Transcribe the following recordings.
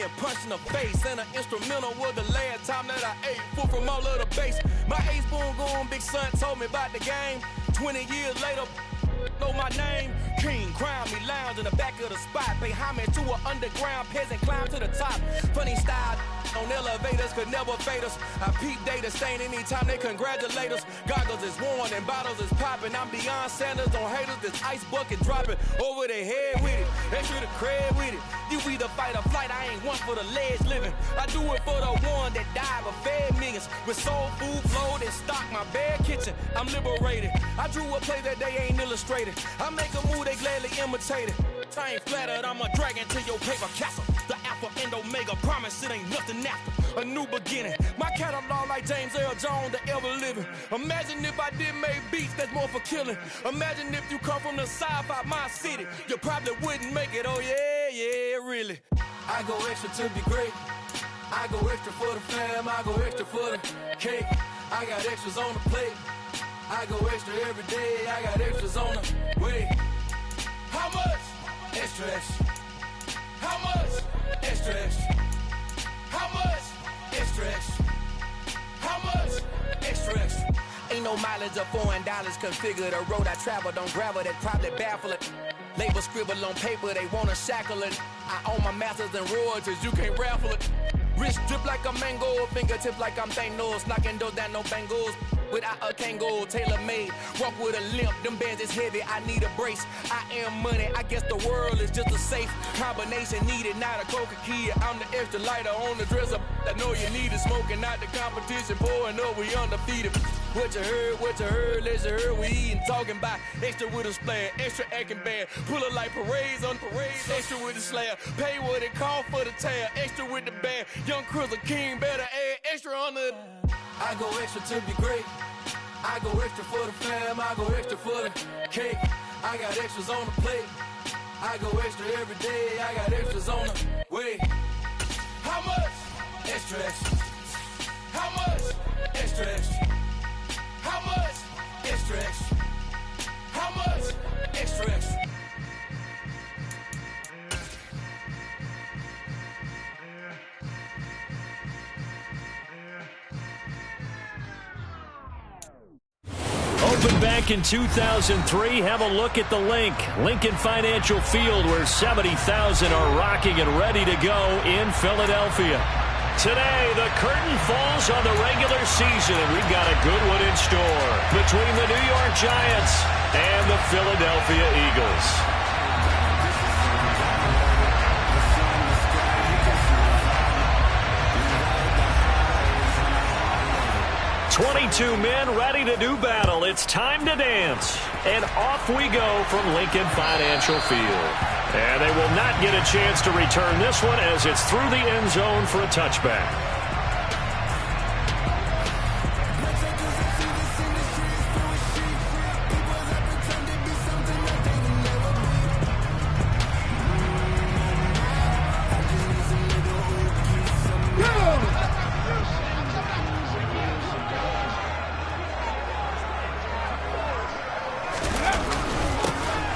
getting punched in the face. And an instrumental was the last time that I ate food from all of the bass. My ace boom goon big son told me about the game. 20 years later, know my name. King, crown me, lounge in the back of the spot. Pay homage to an underground peasant, climb to the top. Funny style on elevators could never fade us. I peep data stain anytime they congratulate us. Goggles is worn and bottles is popping. I'm Deion Sanders on haters, this ice bucket dropping over their head with it. Extra the cred with it. You either fight or flight, I ain't one for the ledge living. I do it for the one that died but fed millions. With soul food flowed and stock my bad kitchen. I'm liberated. I drew a play that they ain't illustrated. I make a move, they gladly imitate it. I ain't flattered, I'm a dragon to your paper castle. The Alpha and Omega, promise it ain't nothing after. A new beginning. My catalog like James Earl Jones, the ever living. Imagine if I did make beats that's more for killing. Imagine if you come from the sci-fi, my city. You probably wouldn't make it, oh yeah, really. I go extra to be great. I go extra for the fam, I go extra for the cake. I got extras on the plate. I go extra every day, I got extras on the way. How much? Extra, extra. How much? Extra, extra. How much? Extra, extra. How much? Extra, extra. Ain't no mileage of $4 configure the road I travel. Don't gravel that probably baffle it. Label scribble on paper, they wanna shackle it. I own my masters and royalties, you can't raffle it. Wrist drip like a mango, fingertips like I'm Thanos. Knocking doors down, no bangles. Without a Kango, tailor-made. Walk with a limp, them bands is heavy, I need a brace. I am money, I guess the world is just a safe combination needed, not a coca key. I'm the extra lighter on the dresser. I know you need it, smoking out the competition, pouring up, we undefeated. What you heard, let's heard, we eating, talking about extra with a splash, extra acting bad. Pull it like parades on parades, extra with the slab. Pay what it cost for the tab, extra with the bag. Young Cruiser King, better add extra on the. I go extra to be great. I go extra for the fam, I go extra for the cake. I got extras on the plate. I go extra every day, I got extras on the way. How much? Extra, extra. How much? Extra, extra. How much? Extra, extra. How much? Extra, extra. Opened back in 2003. Have a look at the link. Lincoln Financial Field, where 70,000 are rocking and ready to go in Philadelphia. Today, the curtain falls on the regular season, and we've got a good one in store between the New York Giants and the Philadelphia Eagles. 22 men ready to do battle. It's time to dance. And off we go from Lincoln Financial Field. And they will not get a chance to return this one as it's through the end zone for a touchback.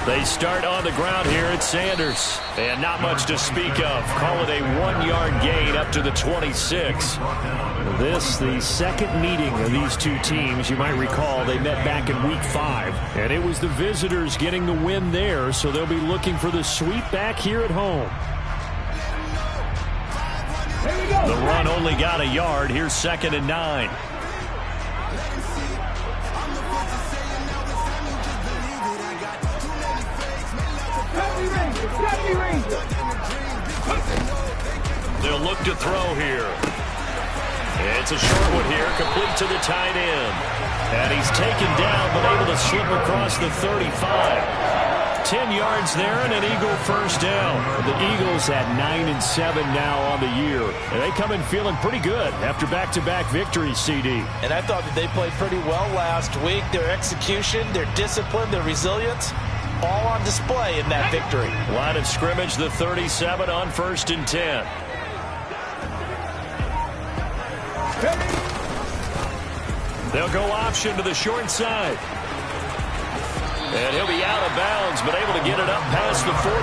They start on the ground here at Sanders. And not much to speak of. Call it a 1-yard gain up to the 26. This, the second meeting of these two teams. You might recall they met back in Week 5. And it was the visitors getting the win there, so they'll be looking for the sweep back here at home. The run only got a yard. Here's 2nd and 9. They'll look to throw here. It's a short one here, complete to the tight end. And he's taken down, but able to slip across the 35. 10 yards there and an Eagle first down. The Eagles at 9-7 now on the year. And they come in feeling pretty good after back-to-back victories, CD. And I thought that they played pretty well last week. Their execution, their discipline, their resilience, all on display in that victory. Line of scrimmage, the 37 on 1st and 10. They'll go option to the short side. And he'll be out of bounds, but able to get it up past the 45.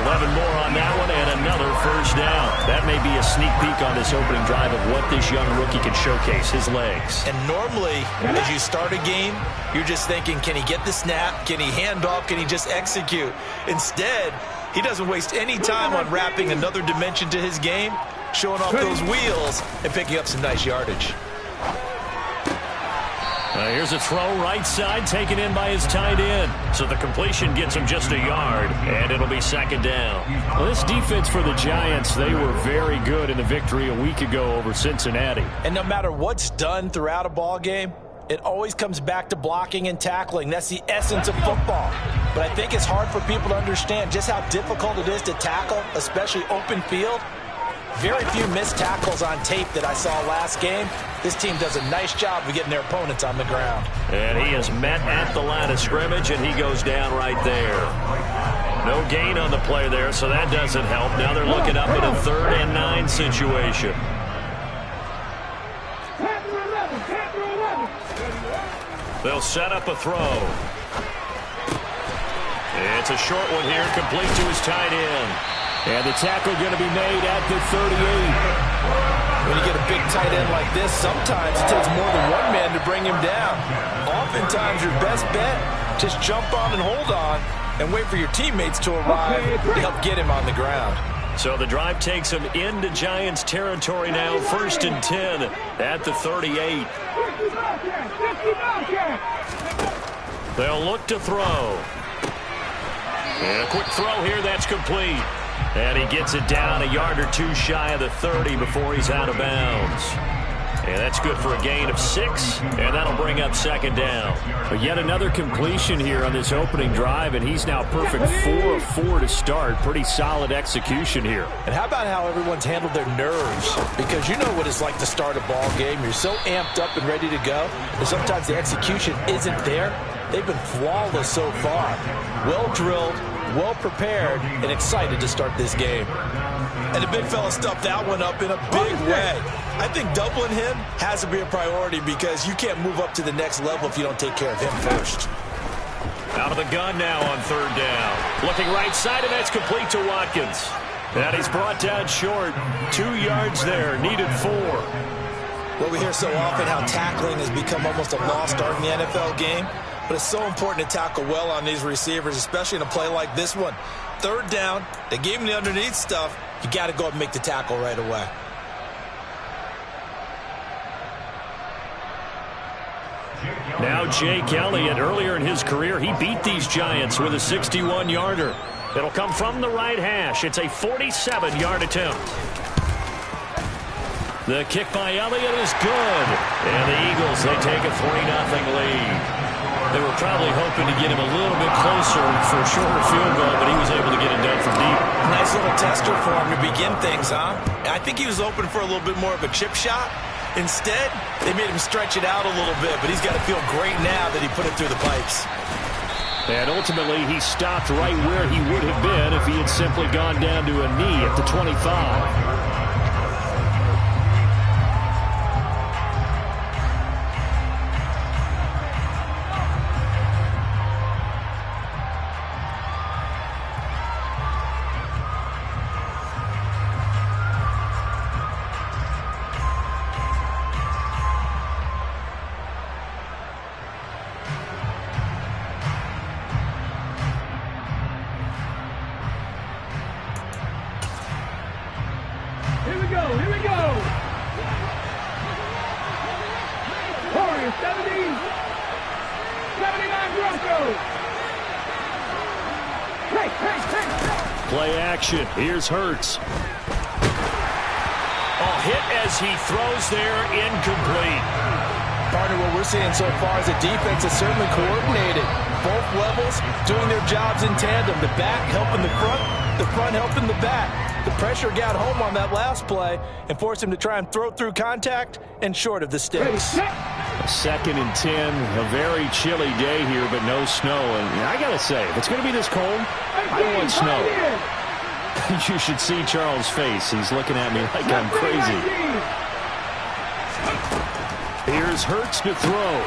11 more on that one, and another first first down. That may be a sneak peek on this opening drive of what this young rookie can showcase, his legs. And normally, as you start a game, you're just thinking, can he get the snap? Can he hand off? Can he just execute? Instead, he doesn't waste any time on wrapping another dimension to his game, showing off those wheels, and picking up some nice yardage. Here's a throw right side taken in by his tight end. So the completion gets him just a yard, and it'll be second down. Well, this defense for the Giants, they were very good in the victory a week ago over Cincinnati. And no matter what's done throughout a ball game, it always comes back to blocking and tackling. That's the essence of football. But I think it's hard for people to understand just how difficult it is to tackle, especially open field. Very few missed tackles on tape that I saw last game. This team does a nice job of getting their opponents on the ground. And he is met at the line of scrimmage, and he goes down right there. No gain on the play there, so that doesn't help. Now they're looking up at a 3rd and 9 situation. They'll set up a throw. It's a short one here, complete to his tight end. And the tackle going to be made at the 38. When you get a big tight end like this, sometimes it takes more than one man to bring him down. Oftentimes, your best bet, just jump on and hold on and wait for your teammates to arrive to help get him on the ground. So the drive takes him into Giants territory now, 1st and 10 at the 38. They'll look to throw. And a quick throw here, that's complete. And he gets it down a yard or two shy of the 30 before he's out of bounds. And that's good for a gain of 6, and that'll bring up second down. But yet another completion here on this opening drive, and he's now perfect 4 of 4 to start. Pretty solid execution here. And how about how everyone's handled their nerves? Because you know what it's like to start a ball game. You're so amped up and ready to go, and sometimes the execution isn't there. They've been flawless so far. Well drilled, well prepared, and excited to start this game. And the big fella stuffed that one up in a big way. I think doubling him has to be a priority because you can't move up to the next level if you don't take care of him first. Out of the gun now on 3rd down. Looking right side, and that's complete to Watkins. And he's brought down short. 2 yards there, needed 4. Well, we hear so often how tackling has become almost a lost art in the NFL game. But it's so important to tackle well on these receivers, especially in a play like this one. 3rd down, they gave him the underneath stuff. You got to go and make the tackle right away. Now Jake Elliott, earlier in his career, he beat these Giants with a 61-yarder. It'll come from the right hash. It's a 47-yard attempt. The kick by Elliott is good. And the Eagles, they take a 3-0 lead. They were probably hoping to get him a little bit closer for a shorter field goal, but he was able to get it done from deep. Nice little tester for him to begin things, huh? I think he was open for a little bit more of a chip shot. Instead, they made him stretch it out a little bit, but he's got to feel great now that he put it through the pipes. And ultimately, he stopped right where he would have been if he had simply gone down to a knee at the 25. Here we go. 79 Broncos. Hey. Play action. Here's Hurts. Hit as he throws there, incomplete. Partner, what we're seeing so far is the defense is certainly coordinated. Both levels doing their jobs in tandem. The back helping the front helping the back. The pressure got home on that last play and forced him to try and throw through contact and short of the sticks. 2nd and 10, a very chilly day here, but no snow. And I got to say, if it's going to be this cold, I want snow. You should see Charles' face. He's looking at me like I'm crazy. Here's Hurts to throw.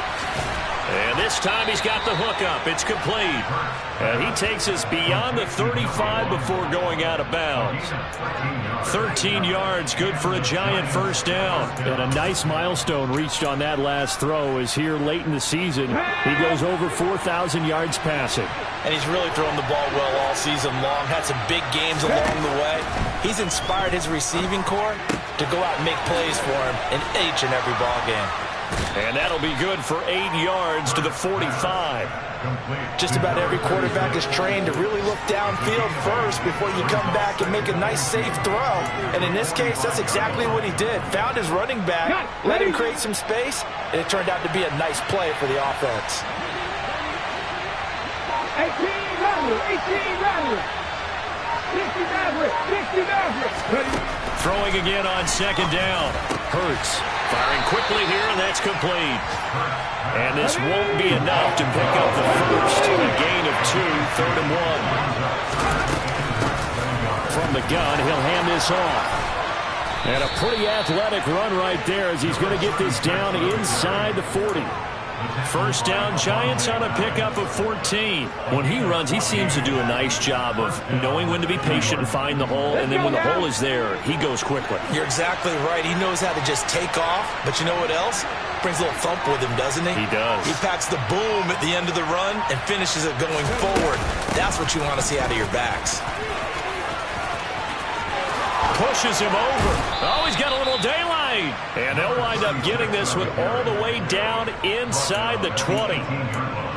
And this time he's got the hookup. It's complete. And he takes us beyond the 35 before going out of bounds. 13 yards, good for a Giant first down. And a nice milestone reached on that last throw as here late in the season, he goes over 4,000 yards passing. And he's really thrown the ball well all season long. Had some big games along the way. He's inspired his receiving corps to go out and make plays for him in each and every ball game. And that'll be good for 8 yards to the 45. Just about every quarterback is trained to really look downfield first before you come back and make a nice, safe throw. And in this case, that's exactly what he did. Found his running back, let him create some space, and it turned out to be a nice play for the offense. 18 Throwing again on second down. Hurts firing quickly here, and that's complete. And this won't be enough to pick up the first. A gain of 2, 3rd and 1. From the gun, he'll hand this off. And a pretty athletic run right there as he's going to get this down inside the 40. First down, Giants on a pickup of 14. When he runs, he seems to do a nice job of knowing when to be patient and find the hole, and then when the hole is there, he goes quickly. You're exactly right. He knows how to just take off, but you know what else? Brings a little thump with him, doesn't he? He does. He packs the boom at the end of the run and finishes it going forward. That's what you want to see out of your backs. Pushes him over. Oh, he's got a little daylight. And they'll wind up getting this one all the way down inside the 20.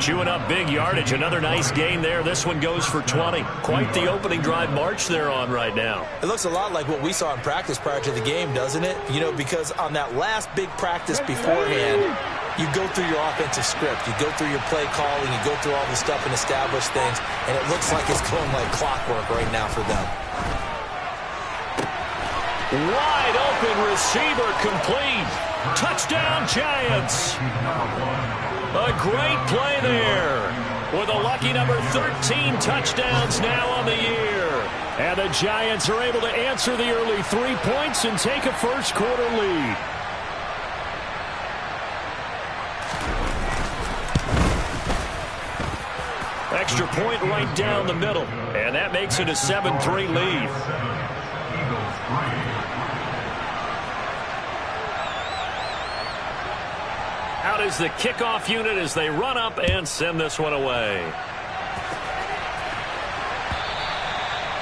Chewing up big yardage. Another nice gain there. This one goes for 20. Quite the opening drive march they're on right now. It looks a lot like what we saw in practice prior to the game, doesn't it? You know, because on that last big practice beforehand, you go through your offensive script. You go through your play calling. You go through all the stuff and establish things. And it looks like it's going like clockwork right now for them. Wide open receiver complete. Touchdown, Giants. A great play there. With a lucky number 13 touchdowns now on the year. And the Giants are able to answer the early 3 points and take a first quarter lead. Extra point right down the middle. And that makes it a 7-3 lead. Out is the kickoff unit as they run up and send this one away.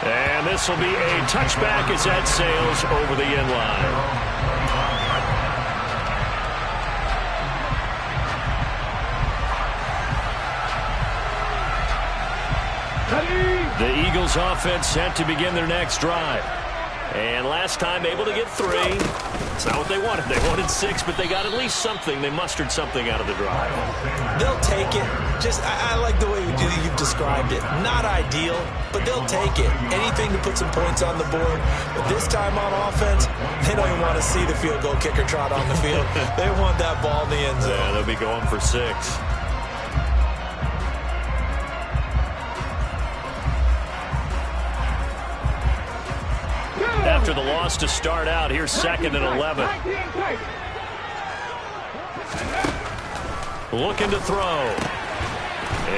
And this will be a touchback as that sails over the end line. The Eagles offense set to begin their next drive. And last time able to get 3. It's not what they wanted. They wanted 6, but they got at least something. They mustered something out of the drive. They'll take it. Just, I like the way you've described it. Not ideal, but they'll take it. Anything to put some points on the board. But this time on offense, they don't even want to see the field goal kicker trot on the field. They want that ball in the end zone. Yeah, they'll be going for 6. After the loss to start out, here's 2nd and 11. Looking to throw.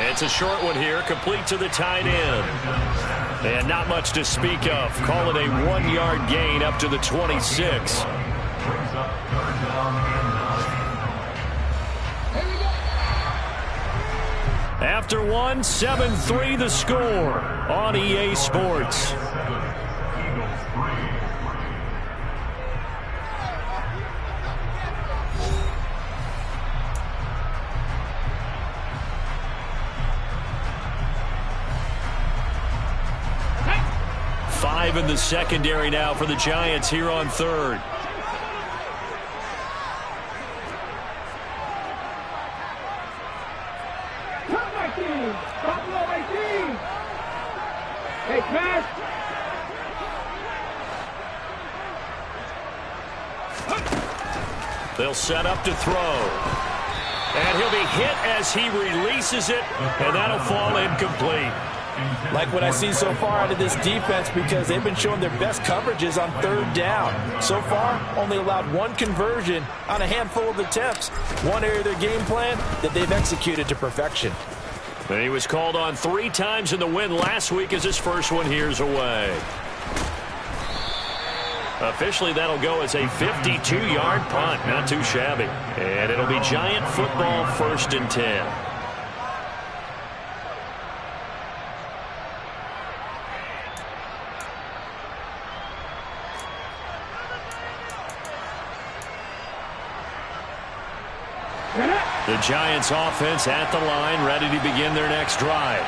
It's a short one here, complete to the tight end. And not much to speak of. Call it a 1-yard gain up to the 26. After 1, 7-3 the score on EA Sports. In the secondary now for the Giants here on 3rd. They'll set up to throw. And he'll be hit as he releases it, and that'll fall incomplete. Like what I've seen so far out of this defense because they've been showing their best coverages on third down. So far, only allowed one conversion on a handful of attempts. One area of their game plan that they've executed to perfection. And he was called on 3 times in the win last week as his first one here's away. Officially, that'll go as a 52-yard punt. Not too shabby. And it'll be Giant football 1st and 10. The Giants offense at the line, ready to begin their next drive.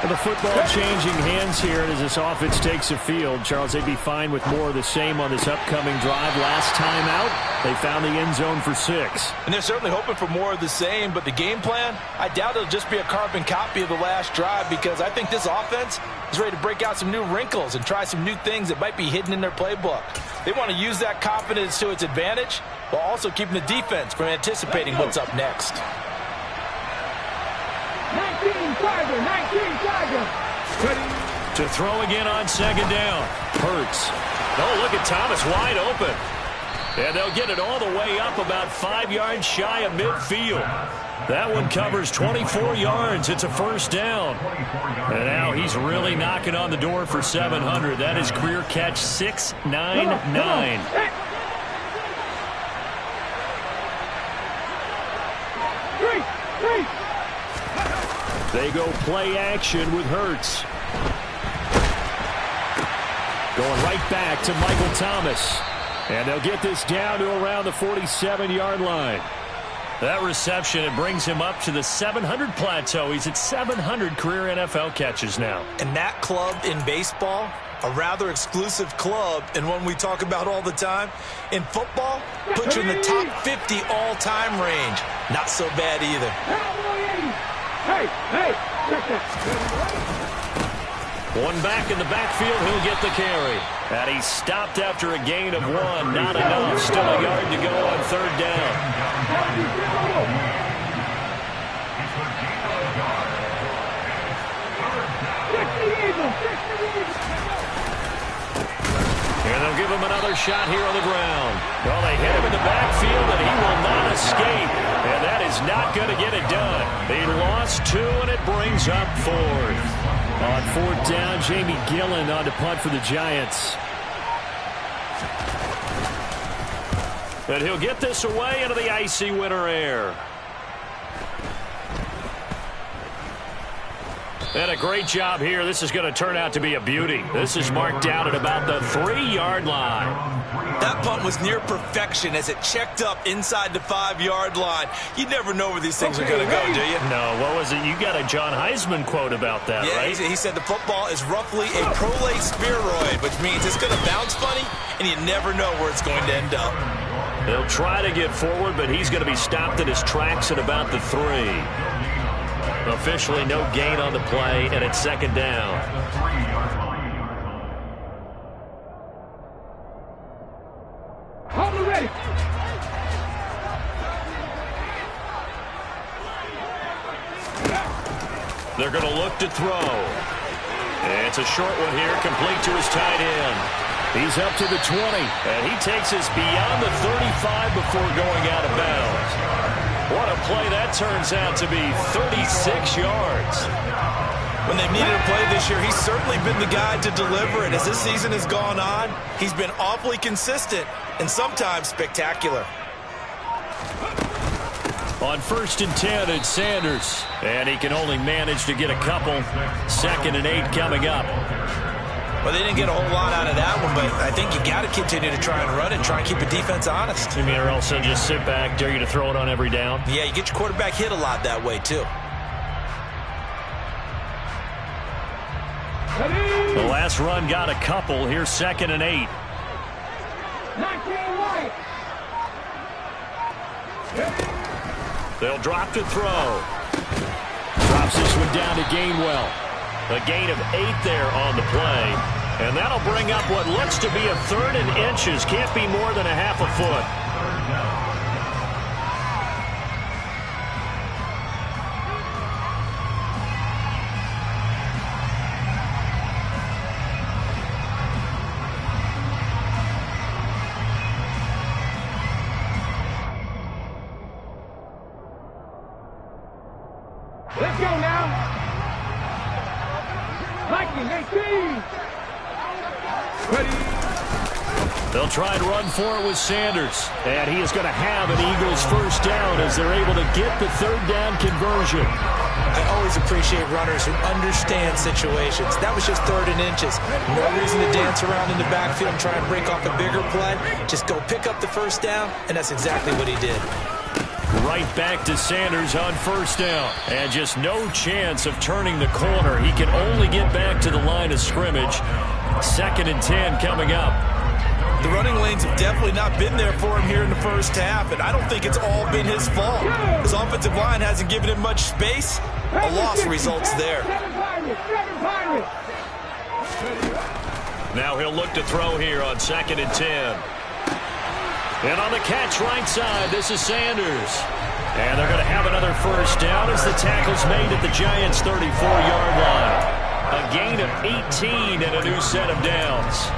The football changing hands here as this offense takes the field. Charles, they'd be fine with more of the same on this upcoming drive. Last time out, they found the end zone for 6. And they're certainly hoping for more of the same, but the game plan, I doubt it'll just be a carbon copy of the last drive because I think this offense is ready to break out some new wrinkles and try some new things that might be hidden in their playbook. They want to use that confidence to its advantage while also keeping the defense from anticipating what's up next. 19 Tiger. To throw again on 2nd down. Hurts. Oh, look at Thomas wide open. And they'll get it all the way up about 5 yards shy of midfield. That one covers 24 yards. It's a 1st down. And now he's really knocking on the door for 700. That is career catch 699. They go play action with Hurts. Going right back to Michael Thomas. And they'll get this down to around the 47-yard line. That reception, it brings him up to the 700 plateau. He's at 700 career NFL catches now. And that club in baseball, a rather exclusive club and one we talk about all the time. In football, puts you in the top 50 all-time range. Not so bad either. One back in the backfield, he'll get the carry. And he's stopped after a gain of 1. Not enough. Still a yard to go on 3rd down. And they'll give him another shot here on the ground. Well, they hit him in the backfield, and he will not escape. And that is not going to get it done. They lost 2, and it brings up 4th. On 4th down, Jamie Gillen on to punt for the Giants. And he'll get this away into the icy winter air. And a great job here. This is going to turn out to be a beauty. This is marked down at about the 3-yard line. That punt was near perfection as it checked up inside the 5-yard line. You never know where these things are going to go, do you? No, what was it? You got a John Heisman quote about that, right? He said the football is roughly a prolate spheroid, which means it's going to bounce funny, and you never know where it's going to end up. They'll try to get forward, but he's going to be stopped in his tracks at about the 3. Officially no gain on the play, and it's 2nd down. They're going to look to throw. And it's a short one here, complete to his tight end. He's up to the 20. And he takes us beyond the 35 before going out of bounds. What a play that turns out to be, 36 yards. When they've needed a play this year, he's certainly been the guy to deliver it. As this season has gone on, he's been awfully consistent and sometimes spectacular. On 1st and 10, it's Sanders. And he can only manage to get a couple. 2nd and 8 coming up. Well, they didn't get a whole lot out of that one, but I think you got to continue to try and run and try and keep the defense honest. You mean, or else they'll just sit back, dare you to throw it on every down? Yeah, you get your quarterback hit a lot that way, too. The last run got a couple. Here's 2nd and 8. They'll drop to throw. Drops this one down to Gainwell. A gain of 8 there on the play. And that'll bring up what looks to be a 3rd and inches. Can't be more than a half a foot. blocking. 18. They'll try and run for it with Sanders. And he is going to have an Eagles first down as they're able to get the third down conversion. I always appreciate runners who understand situations. That was just 3rd and inches. No reason to dance around in the backfield and try and break off a bigger play. Just go pick up the first down, and that's exactly what he did. Right back to Sanders on first down. And just no chance of turning the corner. He can only get back to the line of scrimmage. 2nd and 10 coming up. The running lanes have definitely not been there for him here in the first half, and I don't think it's all been his fault. His offensive line hasn't given him much space. A loss results there. Now he'll look to throw here on 2nd and 10. And on the catch right side, this is Sanders. And they're going to have another first down as the tackle's made at the Giants' 34-yard line. A gain of 18 and a new set of downs.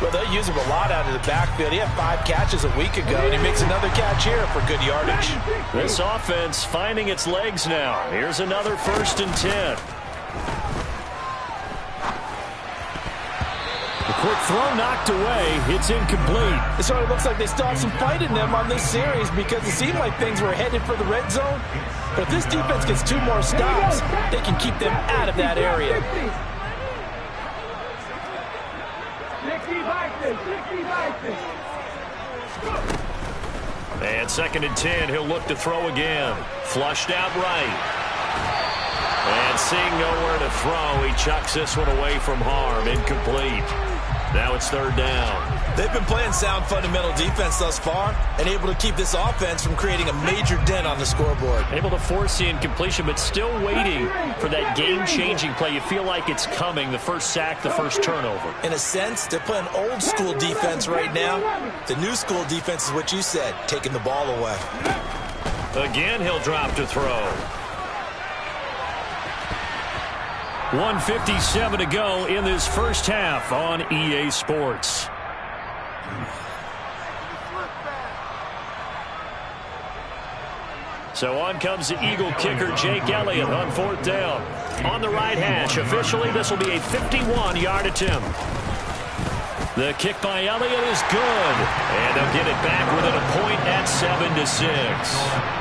Well, they use him a lot out of the backfield. He had 5 catches a week ago, and he makes another catch here for good yardage. This offense finding its legs now. Here's another 1st and 10. The quick throw knocked away. It's incomplete. It sort of looks like they still have some fight in them on this series because it seemed like things were headed for the red zone. But if this defense gets 2 more stops, they can keep them out of that area. And 2nd and 10, he'll look to throw again. Flushed out right. And seeing nowhere to throw, he chucks this one away from harm. Incomplete. Now it's 3rd down. They've been playing sound fundamental defense thus far and able to keep this offense from creating a major dent on the scoreboard. Able to force the incompletion, but still waiting for that game-changing play. You feel like it's coming, the first sack, the first turnover. In a sense, they're playing old-school defense right now. The new school defense is what you said, taking the ball away. Again, he'll drop to throw. 1:57 to go in this first half on EA Sports. So on comes the Eagle kicker, Jake Elliott, on 4th down. On the right hash, officially this will be a 51-yard attempt. The kick by Elliott is good. And they'll get it back within a point at 7-6.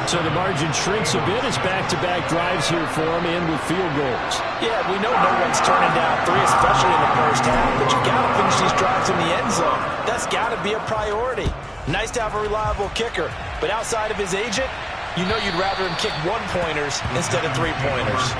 So the margin shrinks a bit as back-to-back drives here for him in with field goals. Yeah, we know no one's turning down 3, especially in the first half, but you got to finish these drives in the end zone. That's got to be a priority. Nice to have a reliable kicker, but outside of his agent, you know you'd rather him kick 1-pointers instead of 3-pointers.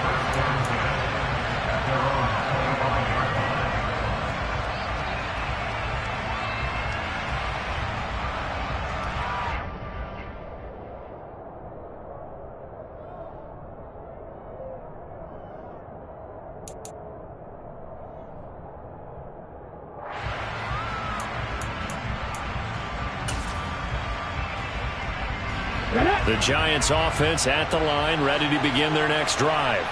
The Giants offense at the line, ready to begin their next drive.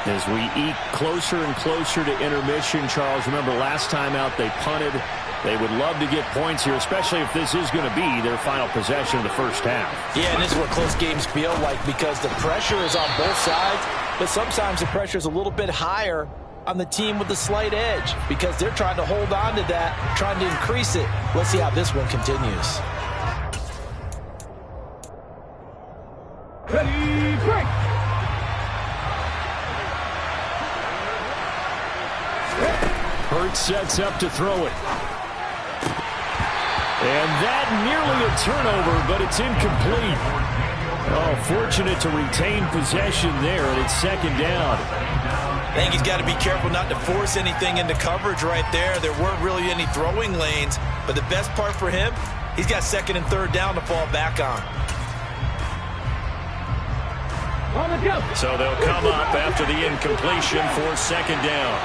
As we eke closer and closer to intermission, Charles, remember last time out they punted. They would love to get points here, especially if this is going to be their final possession of the first half. Yeah, and this is what close games feel like because the pressure is on both sides, but sometimes the pressure is a little bit higher on the team with the slight edge because they're trying to hold on to that, trying to increase it. Let's see how this one continues. Ready, break. Hurts sets up to throw it. And that nearly a turnover, but it's incomplete. Oh, fortunate to retain possession there, and it's 2nd down. I think he's got to be careful not to force anything into coverage right there. There weren't really any throwing lanes, but the best part for him, he's got 2nd and 3rd down to fall back on. So they'll come up after the incompletion for 2nd down.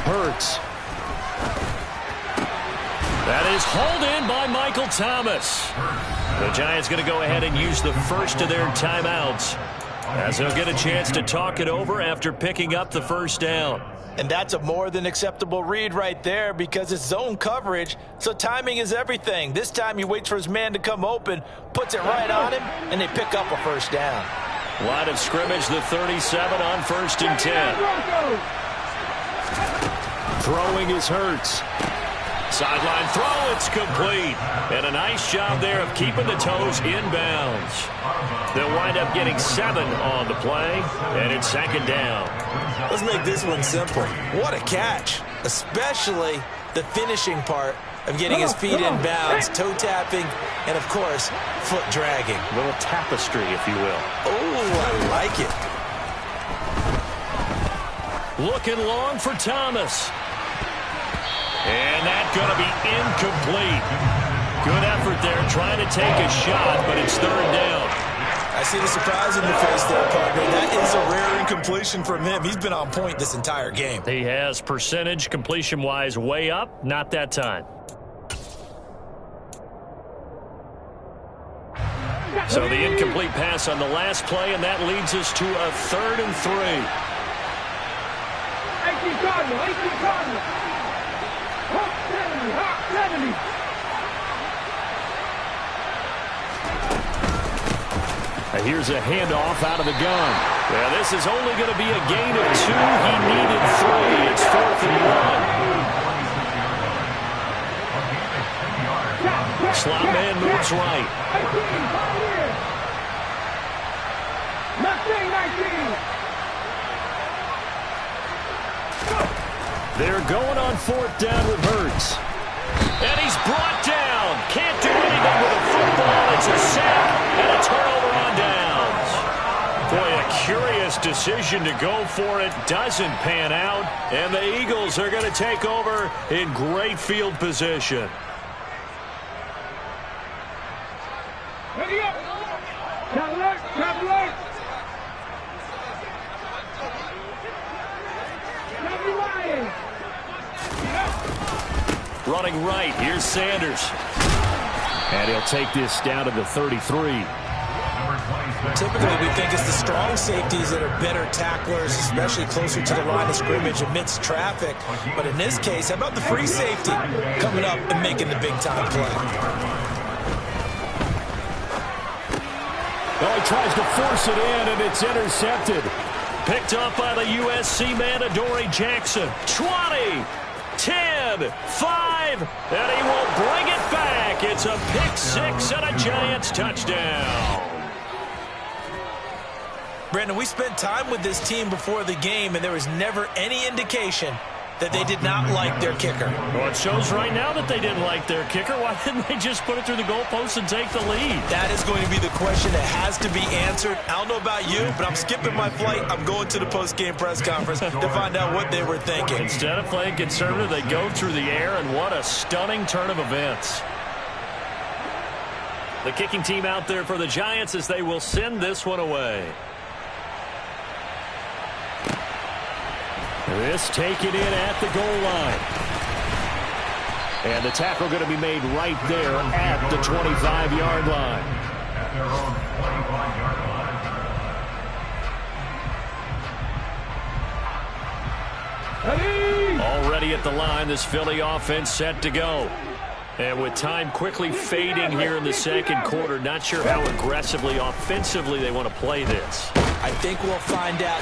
Hurts. That is hauled in by Michael Thomas. The Giants going to go ahead and use the first of their timeouts, as they'll get a chance to talk it over after picking up the first down. And that's a more than acceptable read right there because it's zone coverage, so timing is everything. This time he waits for his man to come open, puts it right on him, and they pick up a first down. Line of scrimmage, the 37 on 1st and 10. Throwing is Hurts. Sideline throw, it's complete. And a nice job there of keeping the toes inbounds. They'll wind up getting 7 on the play, and it's 2nd down. Let's make this one simple. What a catch, especially the finishing part of getting his feet in bounds, toe tapping, and, of course, foot dragging. A little tapestry, if you will. Oh, I like it. Looking long for Thomas. And that's going to be incomplete. Good effort there trying to take a shot, but it's 3rd down. I see the surprise in your face there, partner. That is a rare incompletion from him. He's been on point this entire game. He has percentage completion-wise way up. Not that time. So the incomplete pass on the last play, and that leads us to a 3rd and 3. 18 Cardinal, 18 Cardinal. Hawk 70, Hawk 70. Here's a handoff out of the gun. Yeah, this is only going to be a gain of 2. He needed 3. It's 4th and 1. Slot man moves right. 19. They're going on 4th down with Hurts. And he's brought down. Can't do anything with a football. It's a sack and a turnover on downs. Boy, a curious decision to go for it. Doesn't pan out. And the Eagles are going to take over in great field position. Ready up. Travel alert, travel alert. Travel Ryan. Running right, here's Sanders. And he'll take this down to the 33. Typically, we think it's the strong safeties that are better tacklers, especially closer to the line of scrimmage amidst traffic. But in this case, how about the free safety coming up and making the big-time play? Well, he tries to force it in, and it's intercepted. Picked up by the USC man, Adoree Jackson. 20, 10, 5, and he will bring it back. It's a pick 6 and a Giants touchdown. Brandon, we spent time with this team before the game, and there was never any indication that they did not like their kicker. Well, it shows right now that they didn't like their kicker. Why didn't they just put it through the goalpost and take the lead? That is going to be the question that has to be answered. I don't know about you, but I'm skipping my flight. I'm going to the post-game press conference to find out what they were thinking. Instead of playing conservative, they go through the air, and what a stunning turn of events. The kicking team out there for the Giants as they will send this one away. This taken in at the goal line. And the tackle going to be made right there at the 25-yard line. Already at the line, this Philly offense set to go. And with time quickly fading here in the second quarter, not sure how aggressively, offensively they want to play this. I think we'll find out.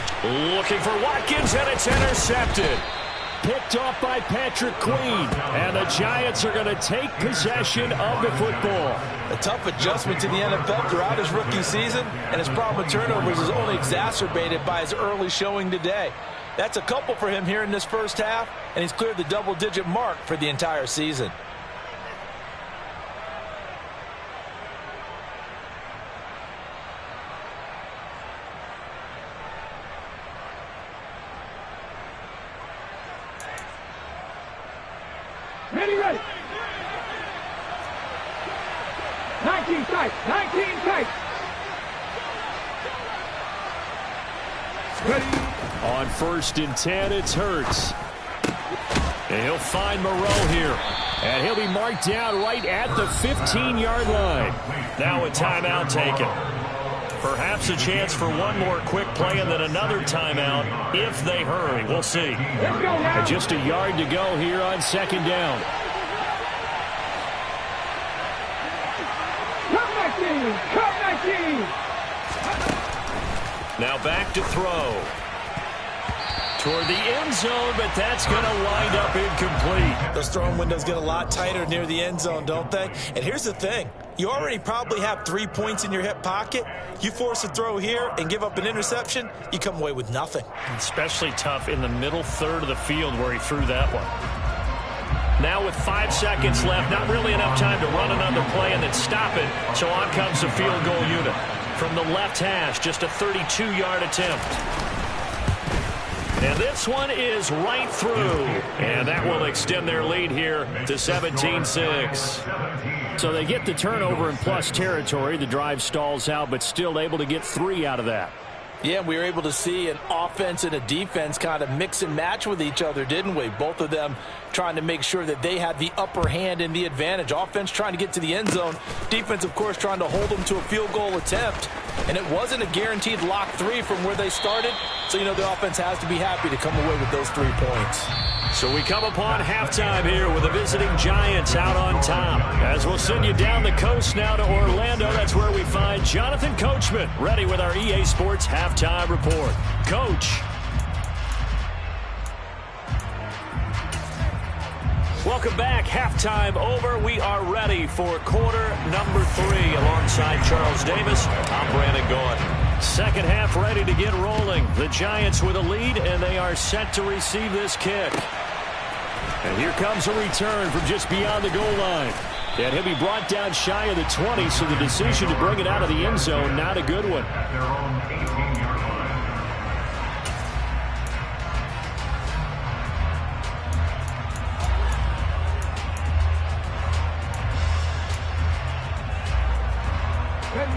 Looking for Watkins, and it's intercepted. Picked off by Patrick Queen. And the Giants are going to take possession of the football. A tough adjustment to the NFL throughout his rookie season, and his problem with turnovers is only exacerbated by his early showing today. That's a couple for him here in this first half, and he's cleared the double-digit mark for the entire season. Ready. 19 tight, 19 tight. Ready. On 1st and 10, it's Hurts. And he'll find Moreau here. And he'll be marked down right at the 15-yard line. Now a timeout taken. Perhaps a chance for one more quick play and then another timeout if they hurry. We'll see. And just a yard to go here on second down. Now back to throw. Toward the end zone, but that's going to wind up incomplete. Those throwing windows get a lot tighter near the end zone, don't they? And here's the thing. You already probably have 3 points in your hip pocket. You force a throw here and give up an interception, you come away with nothing. Especially tough in the middle third of the field where he threw that one. Now with 5 seconds left, not really enough time to run another play and then stop it. So on comes the field goal unit. From the left hash, just a 32-yard attempt. And this one is right through. And that will extend their lead here to 17-6. So they get the turnover in plus territory. The drive stalls out, but still able to get 3 out of that. Yeah, we were able to see an offense and a defense kind of mix and match with each other, didn't we? Both of them trying to make sure that they had the upper hand and the advantage. Offense trying to get to the end zone. Defense, of course, trying to hold them to a field goal attempt. And it wasn't a guaranteed lock 3 from where they started. So, you know, the offense has to be happy to come away with those 3 points. So we come upon halftime here with the visiting Giants out on top. As we'll send you down the coast now to Orlando, that's where we find Jonathan Coachman ready with our EA Sports Halftime Report. Coach. Welcome back. Halftime over. We are ready for quarter number 3 alongside Charles Davis. I'm Brandon Gordon. Second half ready to get rolling. The Giants with a lead, and they are set to receive this kick. And here comes a return from just beyond the goal line. And he'll be brought down shy of the 20, so the decision to bring it out of the end zone, not a good one.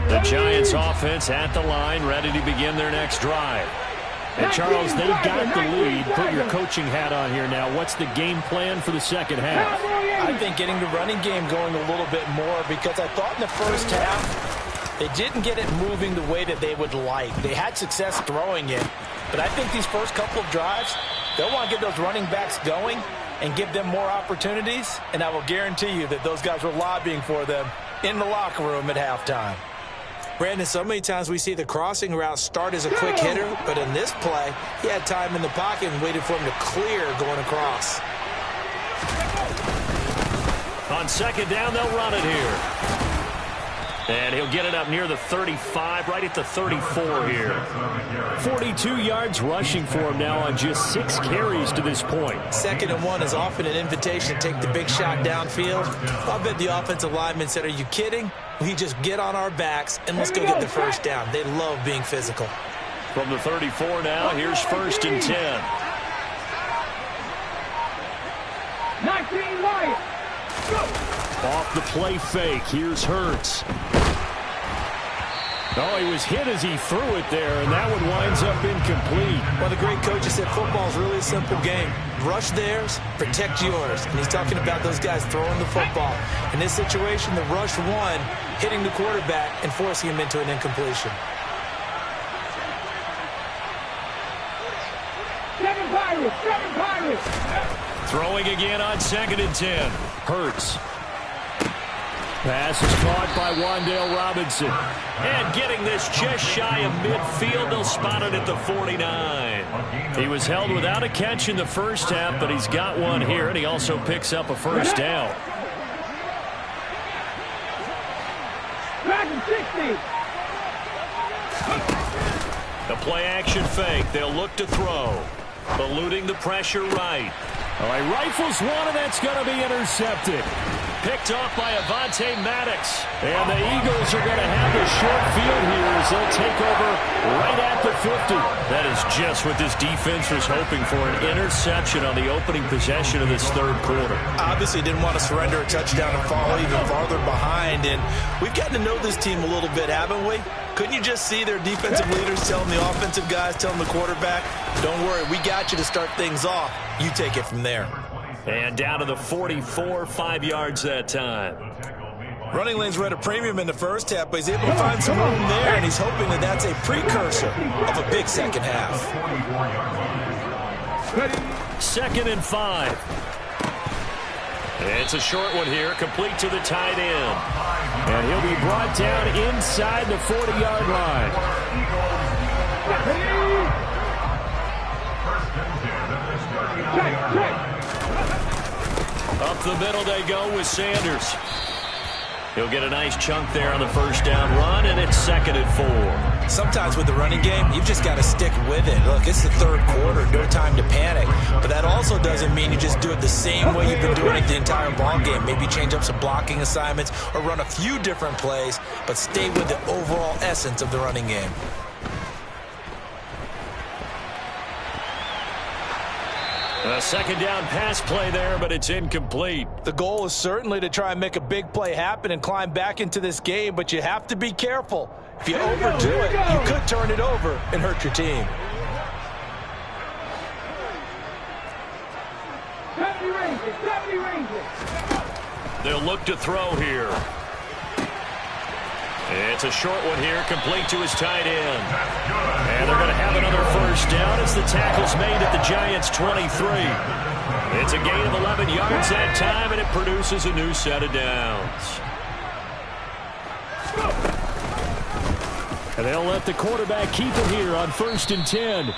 The Giants offense at the line, ready to begin their next drive. And Charles, they've got the lead. Put your coaching hat on here now. What's the game plan for the second half? I think getting the running game going a little bit more, because I thought in the first half they didn't get it moving the way that they would like. They had success throwing it, but I think these first couple of drives, they'll want to get those running backs going and give them more opportunities, and I will guarantee you that those guys were lobbying for them in the locker room at halftime. Brandon, so many times we see the crossing route start as a quick hitter, but in this play, he had time in the pocket and waited for him to clear going across. On second down, they'll run it here. And he'll get it up near the 35, right at the 34 here. 42 yards rushing for him now on just 6 carries to this point. 2nd and 1 is often an invitation to take the big shot downfield. I bet the offensive lineman said, are you kidding? We just get on our backs and let's go get the first down. They love being physical. From the 34 now, here's 1st and 10. 19 Lions. Go. Off the play fake, here's Hurts. Oh, he was hit as he threw it there, and that one winds up incomplete. Well, the great coaches said football is really a simple game. Rush theirs, protect yours. And he's talking about those guys throwing the football. In this situation, the rush won, hitting the quarterback and forcing him into an incompletion. 7 Pirates, 7 Pirates. Throwing again on 2nd and 10. Hurts. Pass is caught by Wan'Dale Robinson. And getting this just shy of midfield, they'll spot it at the 49. He was held without a catch in the first half, but he's got one here, and he also picks up a first down. Dragon 60. The play-action fake. They'll look to throw. Eluding the pressure right. All right, rifles one, and that's going to be intercepted. Picked off by Avonte Maddox. And the Eagles are going to have the short field here as they'll take over right at the 50. That is just what this defense was hoping for, an interception on the opening possession of this third quarter. Obviously didn't want to surrender a touchdown and fall even farther behind. And we've gotten to know this team a little bit, haven't we? Couldn't you just see their defensive leaders telling the offensive guys, telling the quarterback, don't worry, we got you to start things off. You take it from there. And down to the 44, 5 yards that time. Running lanes were at a premium in the first half, but he's able to find some room there, and he's hoping that that's a precursor of a big second half. 2nd and 5. It's a short one here, complete to the tight end. And he'll be brought down inside the 40-yard line. Up the middle they go with Sanders. He'll get a nice chunk there on the first down run, and it's 2nd and 4. Sometimes with the running game, you've just got to stick with it. Look, it's the third quarter, no time to panic. But that also doesn't mean you just do it the same way you've been doing it the entire ball game. Maybe change up some blocking assignments or run a few different plays, but stay with the overall essence of the running game. A 2nd down pass play there, but it's incomplete. The goal is certainly to try and make a big play happen and climb back into this game, but you have to be careful. If you overdo it, you could turn it over and hurt your team. 70 Rangers, 70 Rangers. They'll look to throw here. It's a short one here, complete to his tight end. And they're going to have another first down as the tackle's made at the Giants' 23. It's a gain of 11 yards that time, and it produces a new set of downs. And they'll let the quarterback keep it here on 1st and 10.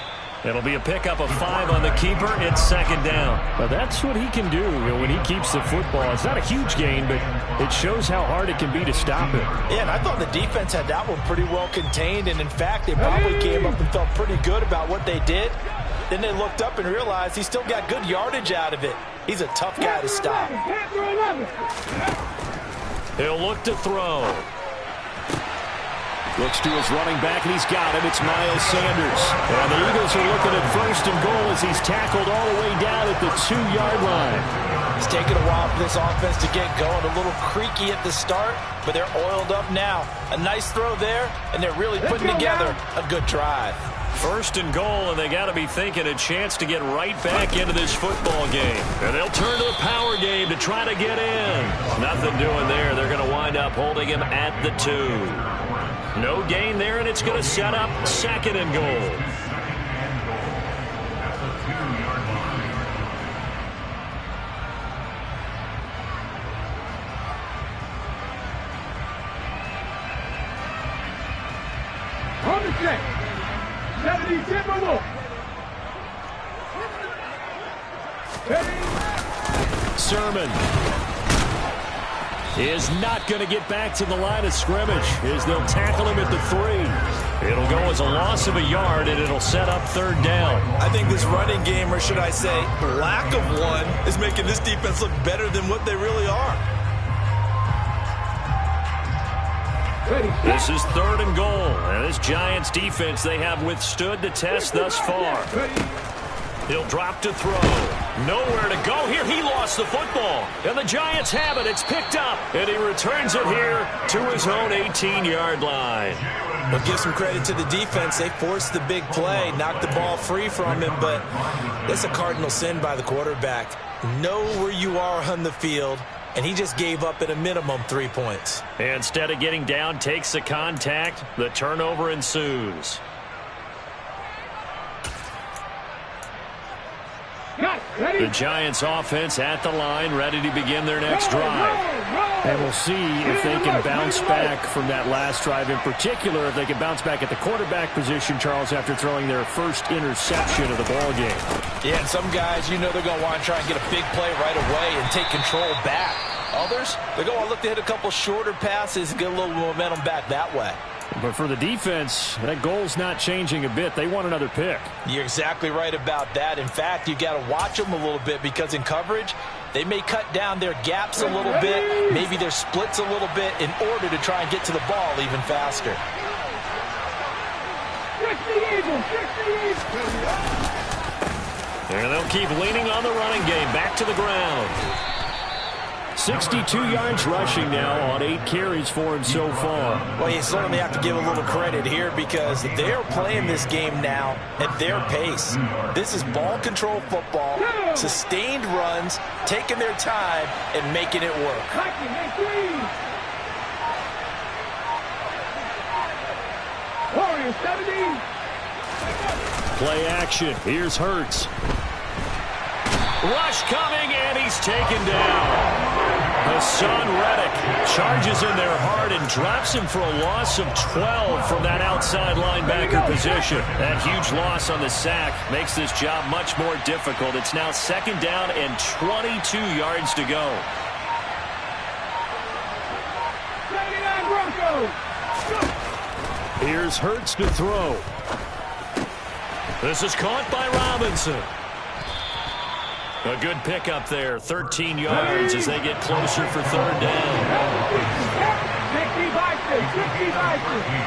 It'll be a pickup of 5 on the keeper. It's 2nd down. But that's what he can do when he keeps the football. It's not a huge gain, but it shows how hard it can be to stop it. Yeah, and I thought the defense had that one pretty well contained. And, in fact, they probably came up and felt pretty good about what they did. Then they looked up and realized he still got good yardage out of it. He's a tough guy to stop. He'll look to throw. Looks to his running back, and he's got him. It's Miles Sanders. And the Eagles are looking at 1st and goal as he's tackled all the way down at the 2-yard line. It's taken a while for this offense to get going. A little creaky at the start, but they're oiled up now. A nice throw there, and they're really putting together a good drive. 1st and goal, and they got to be thinking a chance to get right back into this football game. And they'll turn to the power game to try to get in. Nothing doing there. They're going to wind up holding him at the 2. No gain there, and it's going to set up 2nd and goal. On the check. 70 Timberwolves. Sermon is not going to get back to the line of scrimmage as they'll tackle him at the 3. It'll go as a loss of a yard, and it'll set up 3rd down. I think this running game, or should I say lack of one, is making this defense look better than what they really are. This is 3rd and goal. And this Giants defense, they have withstood the test thus far. He'll drop to throw. Nowhere to go here. He lost the football. And the Giants have it. It's picked up. And he returns it here to his own 18-yard line. Well, give some credit to the defense. They forced the big play, knocked the ball free from him, but that's a cardinal sin by the quarterback. Know where you are on the field, and he just gave up at a minimum 3 points. Instead of getting down, takes the contact. The turnover ensues. The Giants offense at the line, ready to begin their next drive. And we'll see if they can bounce back from that last drive, in particular if they can bounce back at the quarterback position, Charles, after throwing their first interception of the ball game. Yeah, and some guys, you know they're going to want to try and get a big play right away and take control back. Others, they're going to look to hit a couple shorter passes and get a little momentum back that way. But for the defense, that goal's not changing a bit. They want another pick. You're exactly right about that. In fact, you got to watch them a little bit because in coverage, they may cut down their gaps a little bit, maybe their splits a little bit in order to try and get to the ball even faster. And they'll keep leaning on the running game. Back to the ground. 62 yards rushing now on 8 carries for him so far. Well, you certainly have to give a little credit here because they're playing this game now at their pace. This is ball control football, sustained runs, taking their time and making it work. 70. Play action. Here's Hurts. Rush coming, and he's taken down. Hassan Reddick charges in there hard and drops him for a loss of 12 from that outside linebacker position. That huge loss on the sack makes this job much more difficult. It's now 2nd down and 22 yards to go. 79 Broncos. Here's Hurts to throw. This is caught by Robinson. A good pickup there, 13 yards as they get closer for 3rd down. 60 Vikings, 60 Vikings.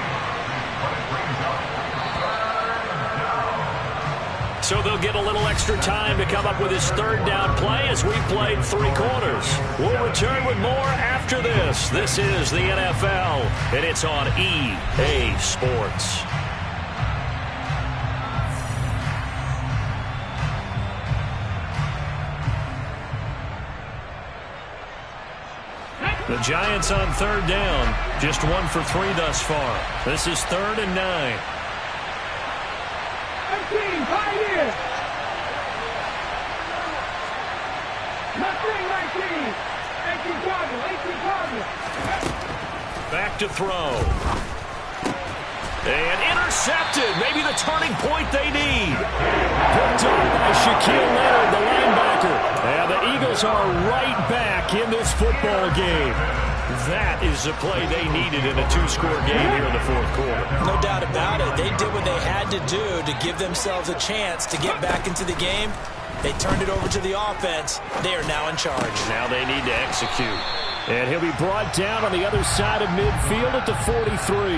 So they'll get a little extra time to come up with his 3rd down play as we played 3 quarters. We'll return with more after this. This is the NFL, and it's on EA Sports. The Giants on 3rd down. Just 1 for 3 thus far. This is 3rd and 9. 18, Pioneer. Nothing 19. 18 Cardinal, 18 Cardinal. Back to throw. And intercepted. Maybe the turning point they need. Picked up by Shaquille Leonard, the linebacker. And the Eagles are right back in this football game. That is the play they needed in a 2-score game here in the 4th quarter. No doubt about it. They did what they had to do to give themselves a chance to get back into the game. They turned it over to the offense. They are now in charge. Now they need to execute. And he'll be brought down on the other side of midfield at the 43.